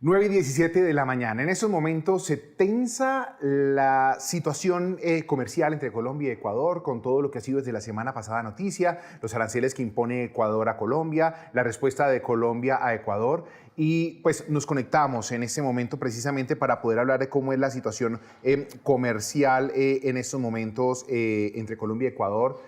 9:17 de la mañana. En estos momentos se tensa la situación comercial entre Colombia y Ecuador con todo lo que ha sido desde la semana pasada noticia, los aranceles que impone Ecuador a Colombia, la respuesta de Colombia a Ecuador. Y pues nos conectamos en este momento precisamente para poder hablar de cómo es la situación comercial en estos momentos entre Colombia y Ecuador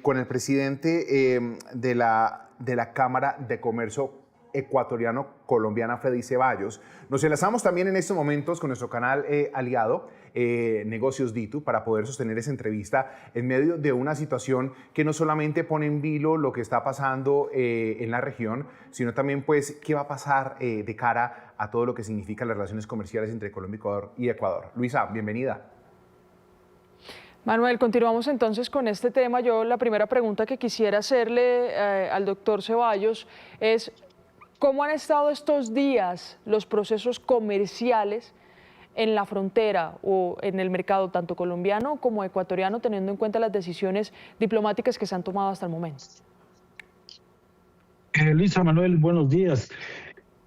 con el presidente de la Cámara de Comercio ecuatoriano-colombiana Freddy Ceballos. Nos enlazamos también en estos momentos con nuestro canal aliado, Negocios Ditu, para poder sostener esa entrevista en medio de una situación que no solamente pone en vilo lo que está pasando en la región, sino también pues qué va a pasar de cara a todo lo que significan las relaciones comerciales entre Colombia y Ecuador. Luisa, bienvenida. Manuel, continuamos entonces con este tema. Yo la primera pregunta que quisiera hacerle al doctor Ceballos es ¿cómo han estado estos días los procesos comerciales en la frontera o en el mercado tanto colombiano como ecuatoriano, teniendo en cuenta las decisiones diplomáticas que se han tomado hasta el momento? Luisa Manuel, buenos días.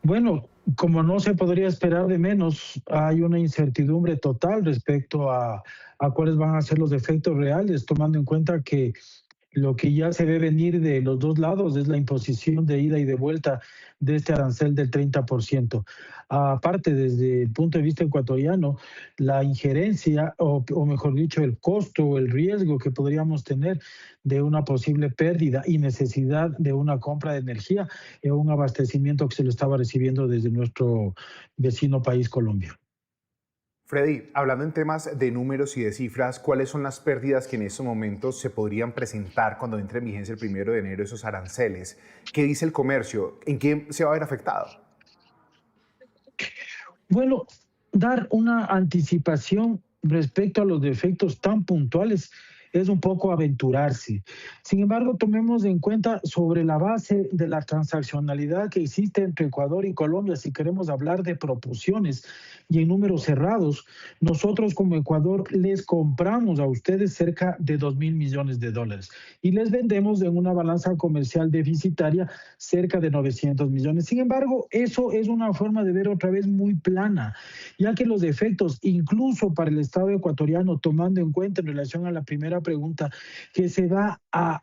Bueno, como no se podría esperar de menos, hay una incertidumbre total respecto a cuáles van a ser los efectos reales, tomando en cuenta que lo que ya se ve venir de los dos lados es la imposición de ida y de vuelta de este arancel del 30%. Aparte, desde el punto de vista ecuatoriano, la injerencia, o mejor dicho, el costo o el riesgo que podríamos tener de una posible pérdida y necesidad de una compra de energía en un abastecimiento que se lo estaba recibiendo desde nuestro vecino país, Colombia. Freddy, hablando en temas de números y de cifras, ¿cuáles son las pérdidas que en estos momentos se podrían presentar cuando entre en vigencia el 1 de enero esos aranceles? ¿Qué dice el comercio? ¿En qué se va a ver afectado? Bueno, dar una anticipación respecto a los defectos tan puntuales es un poco aventurarse. Sin embargo, tomemos en cuenta sobre la base de la transaccionalidad que existe entre Ecuador y Colombia, si queremos hablar de proporciones y en números cerrados, nosotros como Ecuador les compramos a ustedes cerca de 2.000 millones de dólares y les vendemos en una balanza comercial deficitaria cerca de 900 millones. Sin embargo, eso es una forma de ver otra vez muy plana, ya que los efectos, incluso para el Estado ecuatoriano, tomando en cuenta en relación a la primera pregunta, que se va a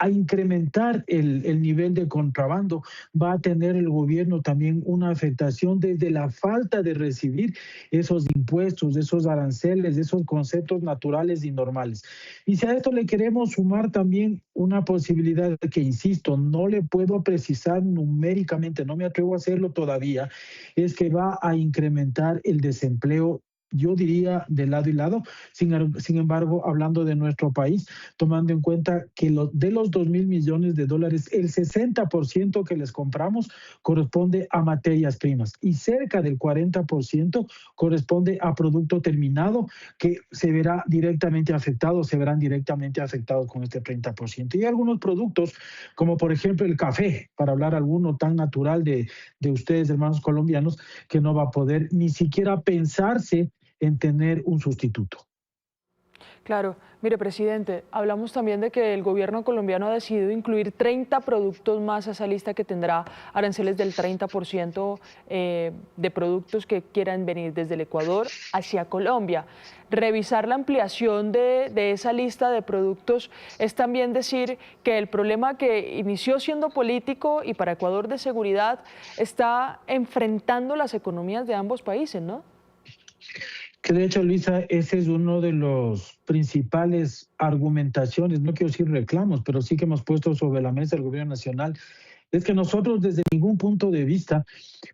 incrementar el nivel de contrabando, va a tener el gobierno también una afectación desde la falta de recibir esos impuestos, esos aranceles, esos conceptos naturales y normales. Y si a esto le queremos sumar también una posibilidad que, insisto, no le puedo precisar numéricamente, no me atrevo a hacerlo todavía, es que va a incrementar el desempleo, yo diría de lado y lado. Sin embargo, hablando de nuestro país, tomando en cuenta que de los 2.000 millones de dólares, el 60% que les compramos corresponde a materias primas y cerca del 40% corresponde a producto terminado que se verán directamente afectados con este 30%. Y algunos productos, como por ejemplo el café, para hablar alguno tan natural de ustedes, hermanos colombianos, que no va a poder ni siquiera pensarse en tener un sustituto. Claro, mire, presidente, hablamos también de que el gobierno colombiano ha decidido incluir 30 productos más a esa lista que tendrá aranceles del 30% de productos que quieran venir desde el Ecuador hacia Colombia. Revisar la ampliación de esa lista de productos es también decir que el problema que inició siendo político y para Ecuador de seguridad está enfrentando las economías de ambos países, ¿no? Que de hecho, Luisa, ese es uno de los principales argumentaciones, no quiero decir reclamos, pero sí que hemos puesto sobre la mesa el gobierno nacional, es que nosotros desde ningún punto de vista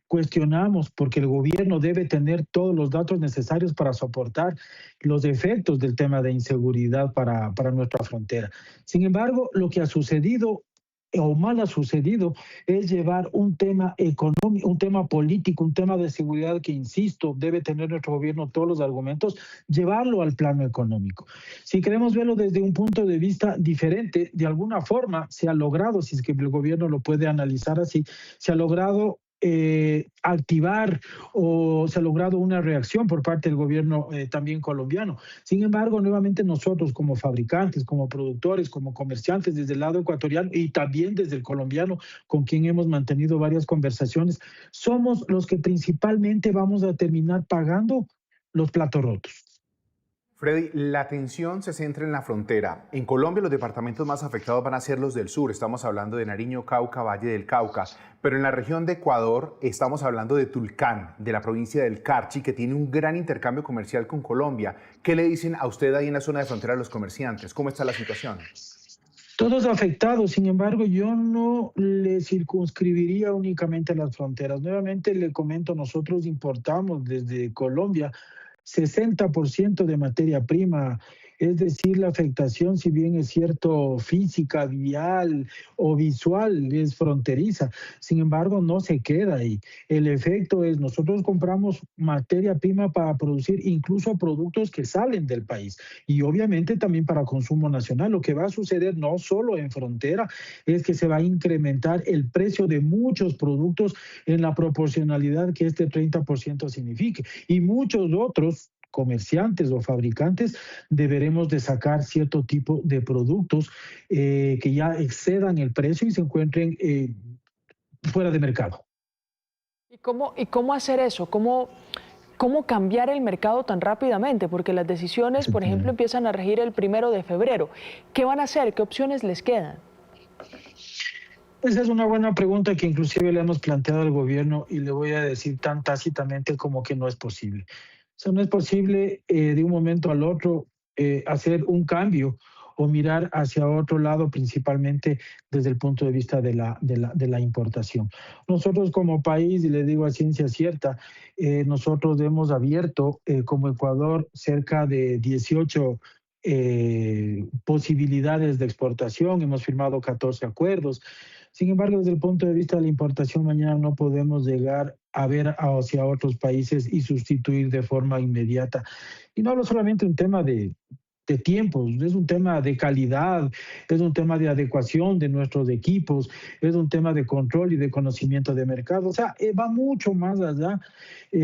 cuestionamos porque el gobierno debe tener todos los datos necesarios para soportar los efectos del tema de inseguridad para nuestra frontera. Sin embargo, lo que ha sucedido o mal ha sucedido es llevar un tema económico, un tema político, un tema de seguridad que, insisto, debe tener nuestro gobierno todos los argumentos, llevarlo al plano económico. Si queremos verlo desde un punto de vista diferente, de alguna forma se ha logrado, si es que el gobierno lo puede analizar así, se ha logrado activar o se ha logrado una reacción por parte del gobierno también colombiano. Sin embargo, nuevamente nosotros como fabricantes, como productores, como comerciantes desde el lado ecuatoriano y también desde el colombiano, con quien hemos mantenido varias conversaciones, somos los que principalmente vamos a terminar pagando los platos rotos. Freddy, la atención se centra en la frontera. En Colombia los departamentos más afectados van a ser los del sur. Estamos hablando de Nariño, Cauca, Valle del Cauca. Pero en la región de Ecuador estamos hablando de Tulcán, de la provincia del Carchi, que tiene un gran intercambio comercial con Colombia. ¿Qué le dicen a usted ahí en la zona de frontera a los comerciantes? ¿Cómo está la situación? Todos afectados, sin embargo, yo no le circunscribiría únicamente a las fronteras. Nuevamente le comento, nosotros importamos desde Colombia 60% de materia prima, es decir, la afectación, si bien es cierto, física, vial o visual, es fronteriza. Sin embargo, no se queda ahí. El efecto es, nosotros compramos materia prima para producir incluso productos que salen del país y obviamente también para consumo nacional. Lo que va a suceder no solo en frontera es que se va a incrementar el precio de muchos productos en la proporcionalidad que este 30% signifique. Y muchos otros comerciantes o fabricantes deberemos de sacar cierto tipo de productos que ya excedan el precio y se encuentren fuera de mercado. ¿Y cómo hacer eso? ¿Cómo cambiar el mercado tan rápidamente? Porque las decisiones, por ejemplo, Efectivamente. empiezan a regir el 1 de febrero. ¿Qué van a hacer? ¿Qué opciones les quedan? Esa es una buena pregunta que inclusive le hemos planteado al gobierno y le voy a decir tan tácitamente como que no es posible. O sea, no es posible de un momento al otro hacer un cambio o mirar hacia otro lado, principalmente desde el punto de vista de la importación. Nosotros como país, y le digo a ciencia cierta, nosotros hemos abierto como Ecuador cerca de 18 posibilidades de exportación, hemos firmado 14 acuerdos. Sin embargo, desde el punto de vista de la importación, mañana no podemos llegar a ver hacia otros países y sustituir de forma inmediata. Y no hablo solamente de un tema de tiempos, es un tema de calidad, es un tema de adecuación de nuestros equipos, es un tema de control y de conocimiento de mercado. O sea, va mucho más allá.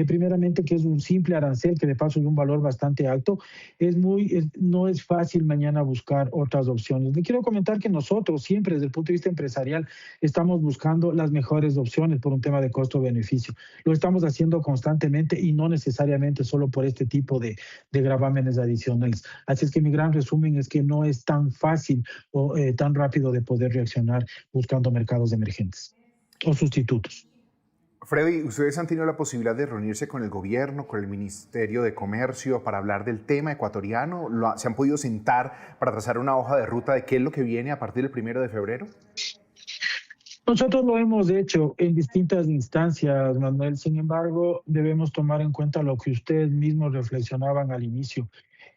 Primeramente, que es un simple arancel, que de paso es un valor bastante alto, no es fácil mañana buscar otras opciones. Le quiero comentar que nosotros siempre desde el punto de vista empresarial estamos buscando las mejores opciones por un tema de costo-beneficio. Lo estamos haciendo constantemente y no necesariamente solo por este tipo de gravámenes adicionales. Así es que mi gran resumen es que no es tan fácil o tan rápido de poder reaccionar buscando mercados emergentes o sustitutos. Freddy, ¿ustedes han tenido la posibilidad de reunirse con el gobierno, con el Ministerio de Comercio para hablar del tema ecuatoriano? ¿Se han podido sentar para trazar una hoja de ruta de qué es lo que viene a partir del 1 de febrero? Nosotros lo hemos hecho en distintas instancias, Manuel. Sin embargo, debemos tomar en cuenta lo que ustedes mismos reflexionaban al inicio.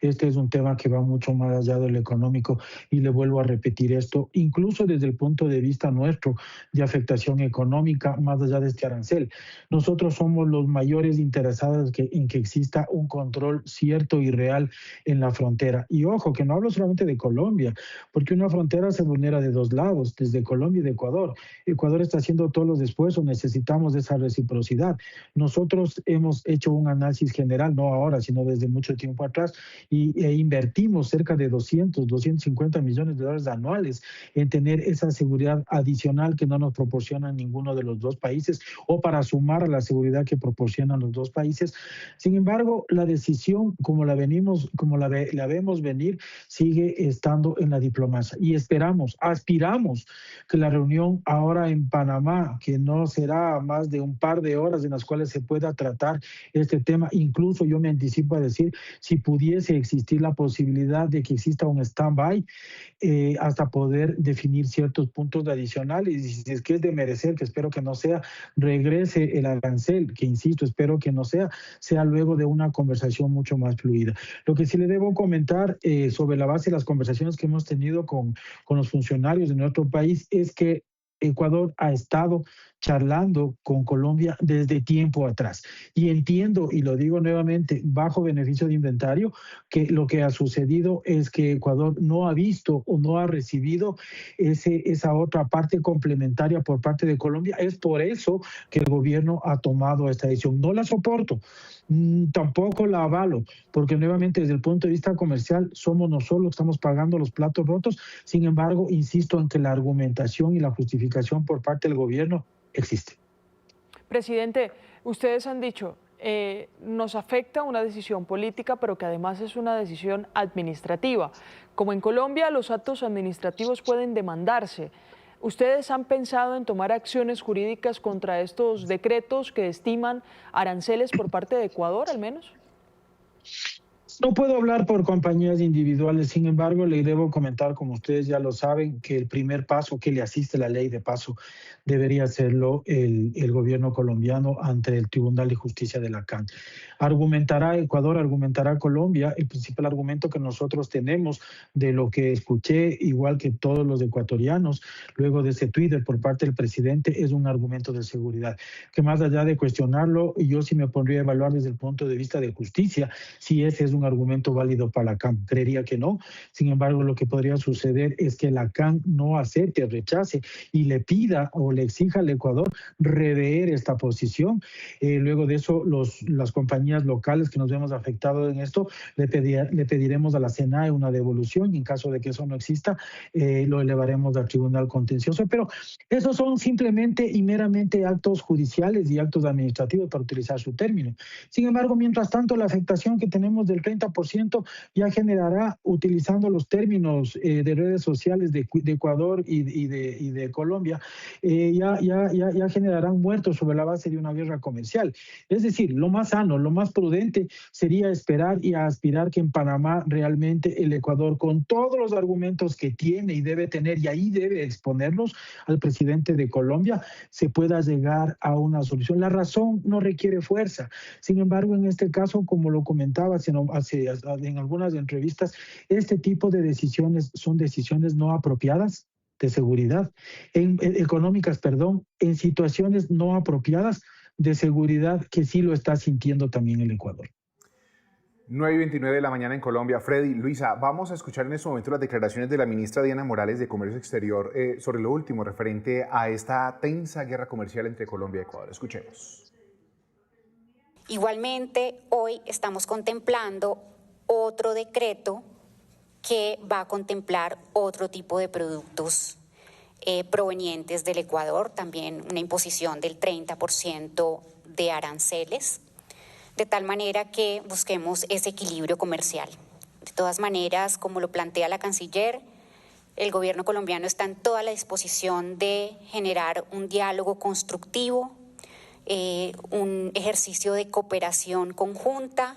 Este es un tema que va mucho más allá de lo económico y le vuelvo a repetir esto, incluso desde el punto de vista nuestro de afectación económica, más allá de este arancel. Nosotros somos los mayores interesados en que exista un control cierto y real en la frontera. Y ojo, que no hablo solamente de Colombia, porque una frontera se vulnera de dos lados, desde Colombia y de Ecuador. Ecuador está haciendo todos los esfuerzos, necesitamos esa reciprocidad. Nosotros hemos hecho un análisis general, no ahora, sino desde mucho tiempo atrás, e invertimos cerca de 250 millones de dólares anuales en tener esa seguridad adicional que no nos proporciona ninguno de los dos países o para sumar a la seguridad que proporcionan los dos países. Sin embargo, la decisión, como la vemos venir, sigue estando en la diplomacia y aspiramos que la reunión ahora en Panamá, que no será más de un par de horas en las cuales se pueda tratar este tema, incluso yo me anticipo a decir, si pudiese existir la posibilidad de que exista un stand-by hasta poder definir ciertos puntos adicionales y si es que es de merecer, que espero que no sea, regrese el arancel, que insisto, espero que no sea luego de una conversación mucho más fluida. Lo que sí le debo comentar sobre la base de las conversaciones que hemos tenido con los funcionarios de nuestro país es que Ecuador ha estado charlando con Colombia desde tiempo atrás. Y entiendo, y lo digo nuevamente, bajo beneficio de inventario, que lo que ha sucedido es que Ecuador no ha visto o no ha recibido esa otra parte complementaria por parte de Colombia. Es por eso que el gobierno ha tomado esta decisión. No la soporto, tampoco la avalo, porque nuevamente desde el punto de vista comercial somos nosotros los que estamos pagando los platos rotos. Sin embargo, insisto en que la argumentación y la justificación por parte del gobierno existe. Presidente, ustedes han dicho, nos afecta una decisión política, pero que además es una decisión administrativa. Como en Colombia, los actos administrativos pueden demandarse. ¿Ustedes han pensado en tomar acciones jurídicas contra estos decretos que estiman aranceles por parte de Ecuador, al menos? No puedo hablar por compañías individuales, sin embargo, le debo comentar, como ustedes ya lo saben, que el primer paso que le asiste la ley de paso debería hacerlo el gobierno colombiano ante el Tribunal de Justicia de la CAN. Argumentará Ecuador, argumentará Colombia. El principal argumento que nosotros tenemos de lo que escuché, igual que todos los ecuatorianos, luego de ese Twitter por parte del presidente, es un argumento de seguridad, que más allá de cuestionarlo, yo sí me pondría a evaluar desde el punto de vista de justicia si ese es un argumento válido para la CAN. Creería que no. Sin embargo, lo que podría suceder es que la CAN no acepte, rechace y le pida o le exija al Ecuador rever esta posición. Luego de eso, las compañías locales que nos vemos afectados en esto, le pediremos a la SENAE una devolución y en caso de que eso no exista, lo elevaremos al Tribunal Contencioso. Pero esos son simplemente y meramente actos judiciales y actos administrativos, para utilizar su término. Sin embargo, mientras tanto, la afectación que tenemos del 30% ya generará, utilizando los términos de redes sociales de Ecuador y de Colombia, ya generarán muertos sobre la base de una guerra comercial. Es decir, lo más sano, lo más prudente sería esperar y aspirar que en Panamá realmente el Ecuador, con todos los argumentos que tiene y debe tener, y ahí debe exponerlos al presidente de Colombia, se pueda llegar a una solución. La razón no requiere fuerza. Sin embargo, en este caso, como lo comentaba en algunas entrevistas, este tipo de decisiones son decisiones no apropiadas de seguridad, económicas, perdón, en situaciones no apropiadas de seguridad, que sí lo está sintiendo también el Ecuador. 9:29 de la mañana en Colombia. Freddy, Luisa, vamos a escuchar en este momento las declaraciones de la ministra Diana Morales de Comercio Exterior sobre lo último referente a esta tensa guerra comercial entre Colombia y Ecuador. Escuchemos. Igualmente, hoy estamos contemplando otro decreto que va a contemplar otro tipo de productos provenientes del Ecuador, también una imposición del 30% de aranceles, de tal manera que busquemos ese equilibrio comercial. De todas maneras, como lo plantea la canciller, el gobierno colombiano está en toda la disposición de generar un diálogo constructivo, un ejercicio de cooperación conjunta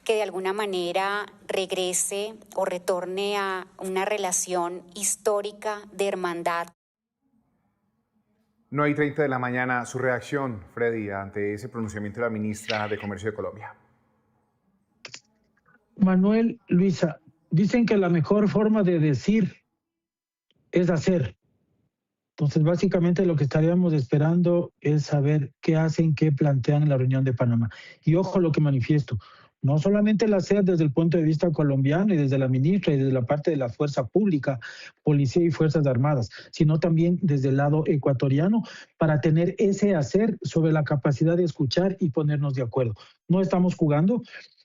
que de alguna manera regrese o retorne a una relación histórica de hermandad. 9:30 de la mañana, su reacción, Freddy, ante ese pronunciamiento de la ministra de Comercio de Colombia. Manuel, Luisa, dicen que la mejor forma de decir es hacer. Entonces, básicamente lo que estaríamos esperando es saber qué hacen, qué plantean en la reunión de Panamá. Y ojo lo que manifiesto, no solamente el hacer desde el punto de vista colombiano y desde la ministra y desde la parte de la fuerza pública, policía y fuerzas armadas, sino también desde el lado ecuatoriano, para tener ese hacer sobre la capacidad de escuchar y ponernos de acuerdo. No estamos jugando,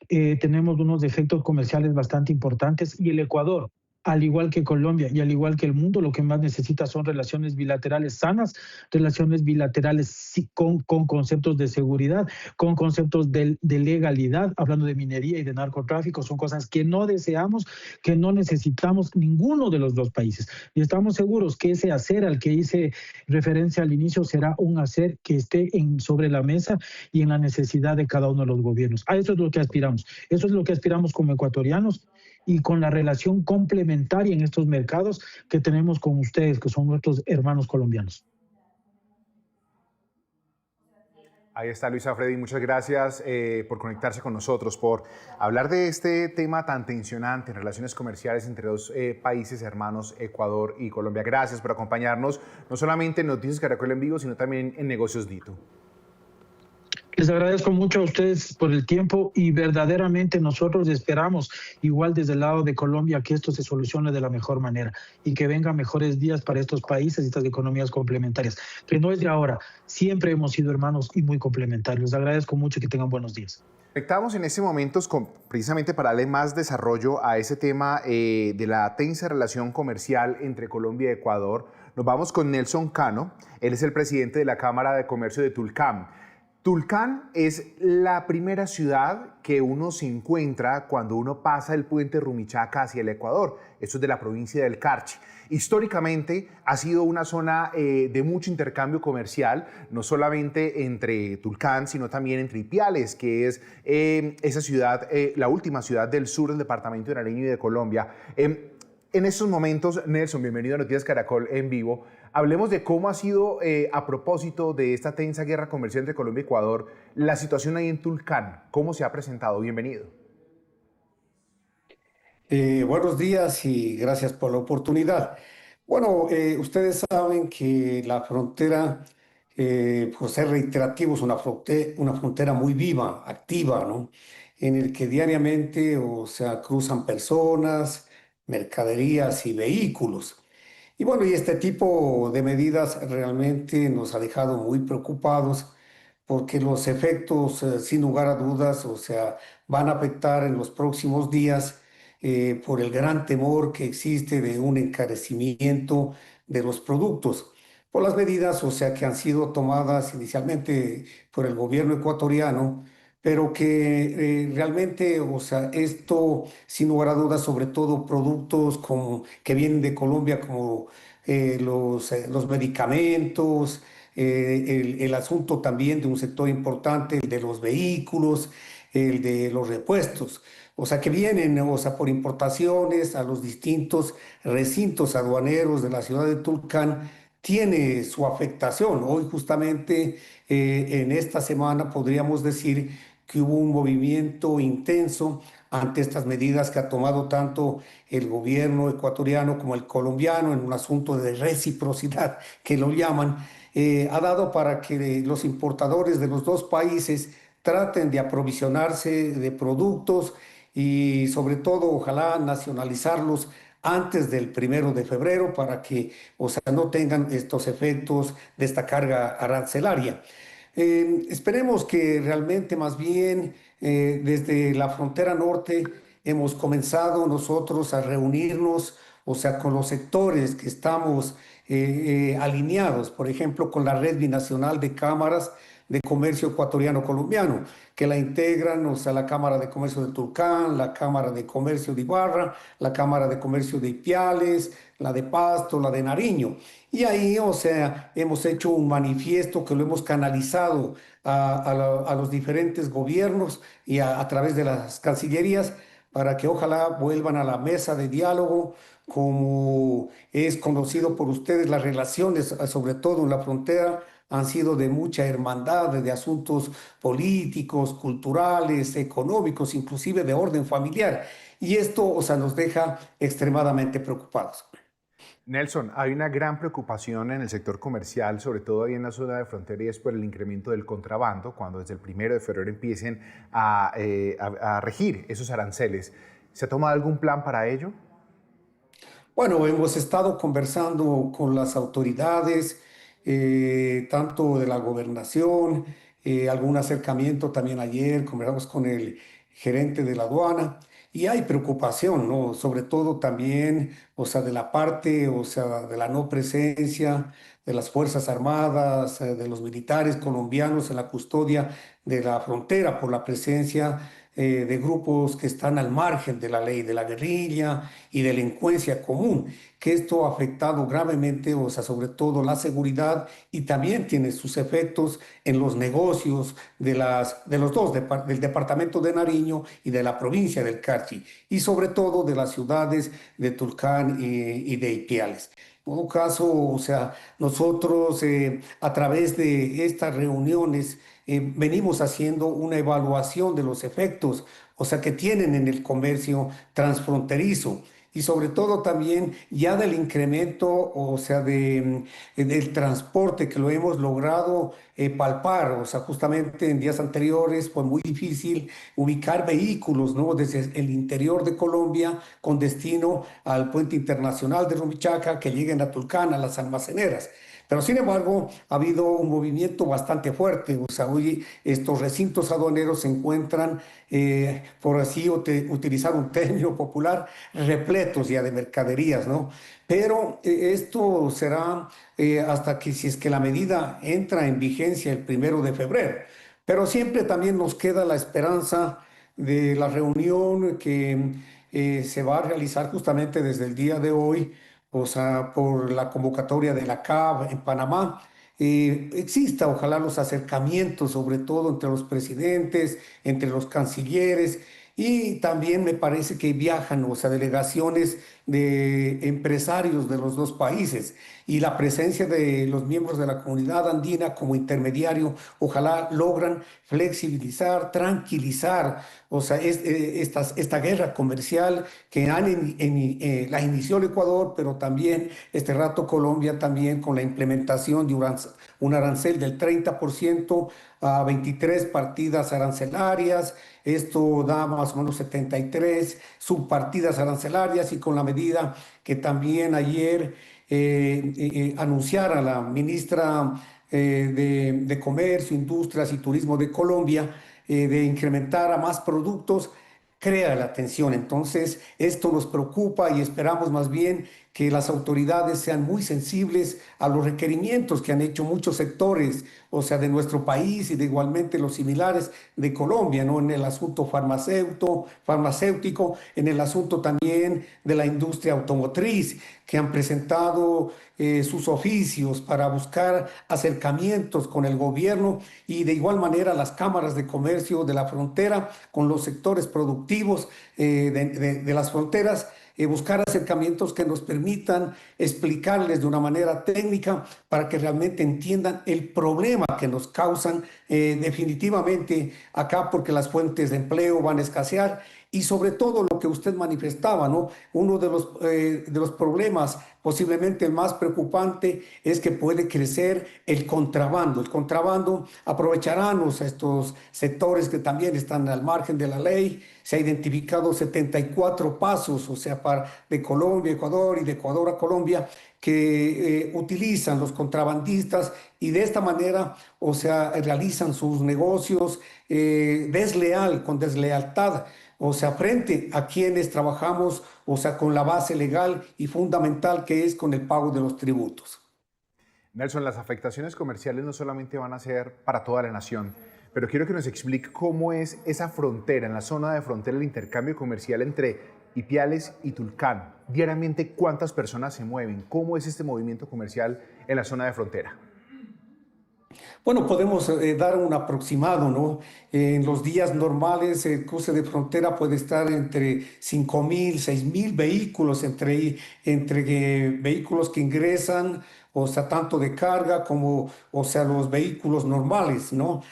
tenemos unos efectos comerciales bastante importantes y el Ecuador, al igual que Colombia y al igual que el mundo, lo que más necesita son relaciones bilaterales sanas, relaciones bilaterales con conceptos de seguridad, con conceptos de legalidad, hablando de minería y de narcotráfico. Son cosas que no deseamos, que no necesitamos ninguno de los dos países. Y estamos seguros que ese hacer al que hice referencia al inicio será un hacer que esté sobre la mesa y en la necesidad de cada uno de los gobiernos. A eso es lo que aspiramos. Eso es lo que aspiramos como ecuatorianos, y con la relación complementaria en estos mercados que tenemos con ustedes, que son nuestros hermanos colombianos. Ahí está Luisa Freddy, muchas gracias por conectarse con nosotros, por hablar de este tema tan tensionante en relaciones comerciales entre dos países hermanos, Ecuador y Colombia. Gracias por acompañarnos, no solamente en Noticias Caracol en Vivo, sino también en Negocios Dito. Les agradezco mucho a ustedes por el tiempo y verdaderamente nosotros esperamos, igual desde el lado de Colombia, que esto se solucione de la mejor manera y que vengan mejores días para estos países y estas economías complementarias, que no es de ahora, siempre hemos sido hermanos y muy complementarios. Les agradezco mucho y que tengan buenos días. Conectamos en este momento precisamente para darle más desarrollo a ese tema de la tensa relación comercial entre Colombia y Ecuador. Nos vamos con Nelson Cano, él es el presidente de la Cámara de Comercio de Tulcán. Tulcán es la primera ciudad que uno se encuentra cuando uno pasa el puente Rumichaca hacia el Ecuador. Esto es de la provincia del Carchi. Históricamente ha sido una zona de mucho intercambio comercial, no solamente entre Tulcán, sino también entre Ipiales, que es esa ciudad, la última ciudad del sur del departamento de Nariño y de Colombia. En estos momentos, Nelson, bienvenido a Noticias Caracol en Vivo. Hablemos de cómo ha sido, a propósito de esta tensa guerra comercial entre Colombia y Ecuador, la situación ahí en Tulcán. ¿Cómo se ha presentado? Bienvenido. Buenos días y gracias por la oportunidad. Bueno, ustedes saben que la frontera, por ser reiterativo, es una frontera muy viva, activa, ¿no? En el que diariamente, o sea, cruzan personas, mercaderías y vehículos. Y bueno, y este tipo de medidas realmente nos ha dejado muy preocupados porque los efectos, sin lugar a dudas, o sea, van a afectar en los próximos días por el gran temor que existe de un encarecimiento de los productos, por las medidas, o sea, que han sido tomadas inicialmente por el gobierno ecuatoriano, pero que realmente, o sea, esto, sin lugar a dudas, sobre todo productos como, que vienen de Colombia, como los medicamentos, el asunto también de un sector importante, el de los vehículos, el de los repuestos. O sea, que vienen, o sea, por importaciones a los distintos recintos aduaneros de la ciudad de Tulcán, tiene su afectación. Hoy justamente en esta semana podríamos decir que hubo un movimiento intenso ante estas medidas que ha tomado tanto el gobierno ecuatoriano como el colombiano en un asunto de reciprocidad, que lo llaman, ha dado para que los importadores de los dos países traten de aprovisionarse de productos y sobre todo ojalá nacionalizarlos antes del 1 de febrero para que, o sea, no tengan estos efectos de esta carga arancelaria. Esperemos que realmente más bien desde la frontera norte hemos comenzado nosotros a reunirnos, o sea, con los sectores que estamos alineados, por ejemplo, con la Red Binacional de Cámaras de Comercio Ecuatoriano-Colombiano, que la integran, o sea, la Cámara de Comercio de Tulcán, la Cámara de Comercio de Ibarra, la Cámara de Comercio de Ipiales, la de Pasto, la de Nariño. Y ahí, o sea, hemos hecho un manifiesto que lo hemos canalizado a los diferentes gobiernos y a través de las cancillerías para que ojalá vuelvan a la mesa de diálogo, como es conocido por ustedes, las relaciones, sobre todo en la frontera, han sido de mucha hermandad, de asuntos políticos, culturales, económicos, inclusive de orden familiar. Y esto, o sea, nos deja extremadamente preocupados. Nelson, hay una gran preocupación en el sector comercial, sobre todo ahí en la zona de frontera, y es por el incremento del contrabando, cuando desde el 1 de febrero empiecen a regir esos aranceles. ¿Se ha tomado algún plan para ello? Bueno, hemos estado conversando con las autoridades, tanto de la gobernación, algún acercamiento también ayer, conversamos con el gerente de la aduana y hay preocupación, ¿no? Sobre todo también, o sea, de la parte, o sea, de la no presencia de las Fuerzas Armadas, de los militares colombianos en la custodia de la frontera por la presencia de grupos que están al margen de la ley, de la guerrilla y delincuencia común, que esto ha afectado gravemente, o sea, sobre todo la seguridad y también tiene sus efectos en los negocios de los dos, del departamento de Nariño y de la provincia del Carchi, y sobre todo de las ciudades de Tulcán y de Ipiales. todo caso, o sea, nosotros a través de estas reuniones venimos haciendo una evaluación de los efectos, o sea, que tienen en el comercio transfronterizo. Y sobre todo también ya del incremento, o sea, del transporte que lo hemos logrado palpar, o sea, justamente en días anteriores fue muy difícil ubicar vehículos, ¿no? Desde el interior de Colombia con destino al puente internacional de Rumichaca que lleguen a Tulcán, a las almaceneras. Pero sin embargo, ha habido un movimiento bastante fuerte. O sea, hoy estos recintos aduaneros se encuentran, por así utilizar un término popular, repletos ya de mercaderías, ¿no? Pero esto será hasta que si es que la medida entra en vigencia el 1 de febrero. Pero siempre también nos queda la esperanza de la reunión que se va a realizar justamente desde el día de hoy, o sea, por la convocatoria de la CAB en Panamá. Exista, ojalá, los acercamientos, sobre todo entre los presidentes, entre los cancilleres, y también me parece que viajan, o sea, delegaciones de empresarios de los dos países y la presencia de los miembros de la comunidad andina como intermediario, ojalá logran flexibilizar, tranquilizar, o sea, esta guerra comercial que la inició el Ecuador, pero también este rato Colombia también con la implementación de un arancel del 30% a 23 partidas arancelarias. Esto da más o menos 73 subpartidas arancelarias y con la medida que también ayer anunciara la ministra de Comercio, Industrias y Turismo de Colombia, de incrementar a más productos, crea la atención. Entonces, esto nos preocupa y esperamos más bien que las autoridades sean muy sensibles a los requerimientos que han hecho muchos sectores, o sea, de nuestro país y de igualmente los similares de Colombia, ¿no? En el asunto farmacéutico, en el asunto también de la industria automotriz, que han presentado sus oficios para buscar acercamientos con el gobierno y de igual manera las cámaras de comercio de la frontera con los sectores productivos de las fronteras, buscar acercamientos que nos permitan explicarles de una manera técnica para que realmente entiendan el problema que nos causan definitivamente acá, porque las fuentes de empleo van a escasear y sobre todo lo que usted manifestaba, ¿no? Uno de los problemas, posiblemente el más preocupante, es que puede crecer el contrabando. El contrabando aprovecharán estos sectores que también están al margen de la ley. Se ha identificado 74 pasos, o sea, de Colombia a Ecuador y de Ecuador a Colombia, que utilizan los contrabandistas y de esta manera, o sea, realizan sus negocios con deslealtad, o sea, frente a quienes trabajamos, o sea, con la base legal y fundamental que es con el pago de los tributos. Nelson, las afectaciones comerciales no solamente van a ser para toda la nación, pero quiero que nos explique cómo es esa frontera, en la zona de frontera, el intercambio comercial entre Ipiales y Tulcán. Diariamente, ¿cuántas personas se mueven? ¿Cómo es este movimiento comercial en la zona de frontera? Bueno, podemos dar un aproximado, ¿no? En los días normales el cruce de frontera puede estar entre 5.000, 6.000 vehículos, entre vehículos que ingresan, o sea, tanto de carga como, o sea, los vehículos normales, ¿no?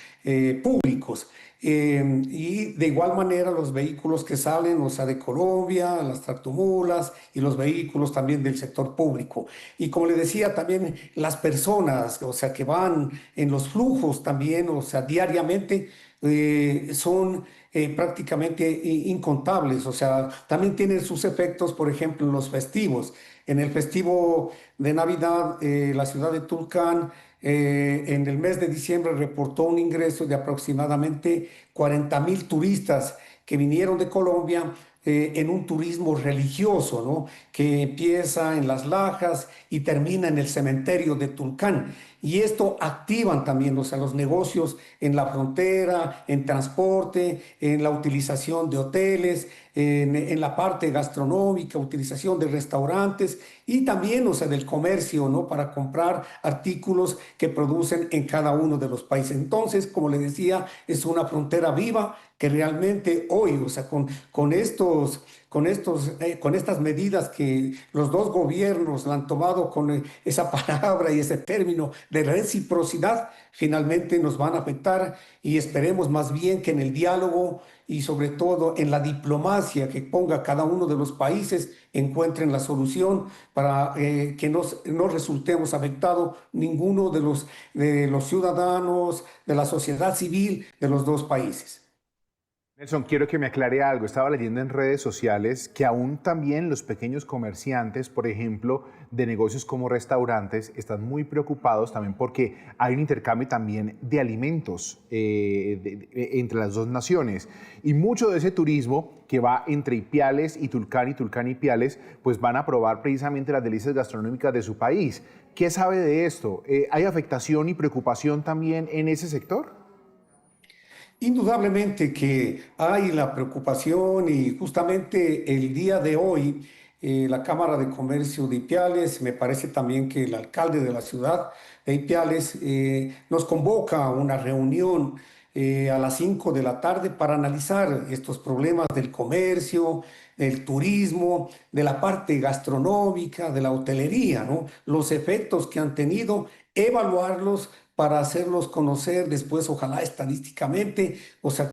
Públicos. Y de igual manera los vehículos que salen, o sea, de Colombia, las tractomulas y los vehículos también del sector público. Y como le decía, también las personas, o sea, que van en los flujos también, o sea, diariamente, son prácticamente incontables. O sea, también tienen sus efectos, por ejemplo, en los festivos. En el festivo de Navidad, la ciudad de Tulcán, en el mes de diciembre reportó un ingreso de aproximadamente 40.000 turistas que vinieron de Colombia en un turismo religioso, ¿no? Que empieza en Las Lajas y termina en el cementerio de Tulcán. Y esto activan también, o sea, los negocios en la frontera, en transporte, en la utilización de hoteles, en la parte gastronómica, utilización de restaurantes y también, o sea, del comercio, ¿no? Para comprar artículos que producen en cada uno de los países. Entonces, como le decía, es una frontera viva que realmente hoy, o sea, con estos con estas medidas que los dos gobiernos la han tomado con esa palabra y ese término de reciprocidad, finalmente nos van a afectar y esperemos más bien que en el diálogo y sobre todo en la diplomacia que ponga cada uno de los países encuentren la solución para que no resultemos afectados ninguno de los ciudadanos, de la sociedad civil de los dos países. Nelson, quiero que me aclare algo. Estaba leyendo en redes sociales que aún también los pequeños comerciantes, por ejemplo, de negocios como restaurantes, están muy preocupados también porque hay un intercambio también de alimentos entre las dos naciones. Y mucho de ese turismo que va entre Ipiales y Tulcán y Ipiales, pues van a probar precisamente las delicias gastronómicas de su país. ¿Qué sabe de esto? ¿Hay afectación y preocupación también en ese sector? Indudablemente que hay la preocupación y justamente el día de hoy la Cámara de Comercio de Ipiales, me parece también que el alcalde de la ciudad de Ipiales nos convoca a una reunión a las 5 de la tarde para analizar estos problemas del comercio, del turismo, de la parte gastronómica, de la hotelería, ¿no? Los efectos que han tenido, evaluarlos para hacerlos conocer después, ojalá estadísticamente, o sea,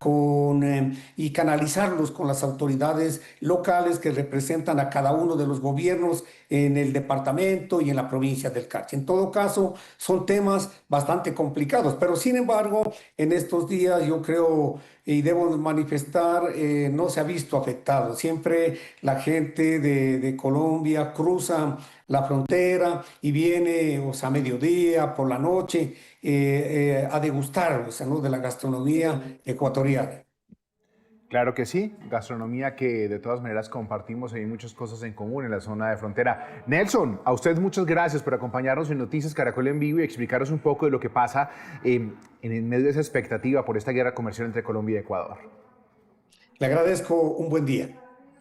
y canalizarlos con las autoridades locales que representan a cada uno de los gobiernos en el departamento y en la provincia del Carchi. En todo caso, son temas bastante complicados, pero sin embargo, en estos días yo creo y debo manifestar, no se ha visto afectado. Siempre la gente de Colombia cruza la frontera y viene, o sea, a mediodía, por la noche, a degustar, o sea, ¿no? de la gastronomía ecuatoriana. Claro que sí, gastronomía que de todas maneras compartimos, hay muchas cosas en común en la zona de frontera. Nelson, a usted muchas gracias por acompañarnos en Noticias Caracol en Vivo y explicarnos un poco de lo que pasa en medio de esa expectativa por esta guerra comercial entre Colombia y Ecuador. Le agradezco un buen día.